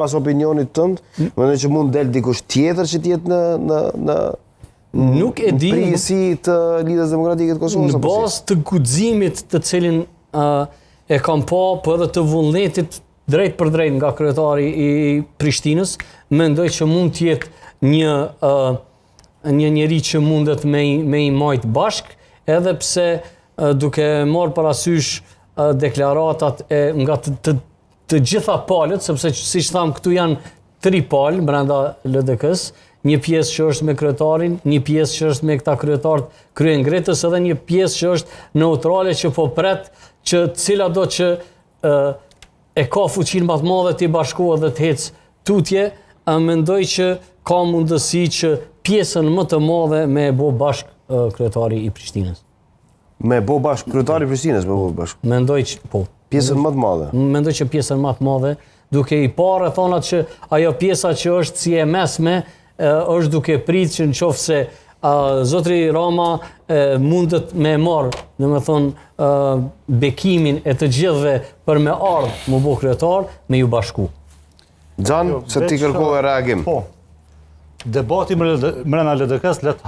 pas opinionit tënd, mendoj që mund del dikush tjetër që të jetë në nuk e di prisi të Lidhjes Demokratike të Kosovës. Në bazë të guximit të cilin e kam pa, po edhe të vullnetit drejt për drejt nga kryetari i Prishtinës, mendoj që mund të jetë një njeri që mundet me i majt bashk, edhe pse duke marrë parasysh deklaratat nga të gjitha palët, sepse siç tham këtu janë 3 palë brenda LDK-s, një pjesë që është me kryetarin, një pjesë që është me këta kryetarët kryengritës, edhe një pjesë që është neutrale që po pret që cila do që e ka fuqinë më të madhe të bashkohet dhe të ecë tutje, mendoj që ka mundësi që pjesën më të madhe me e bo bashk kryetari i Prishtinës. Me bo bashk kryetari i Prishtinës, me bo bashk. Mendoj që po. Pjesën më të madhe. Mendoj që pjesën më të madhe, duke i parë thonat që ajo pjesa që është si e mesme është duke pritë që në qoftë se Zotri Rama mundet me marë, domethënë bekimin e të gjithëve për me ardhë më bo kryetar, me ju bashku. Xhan, se ti kërkove reagim. Po. Debati brenda LDK-s let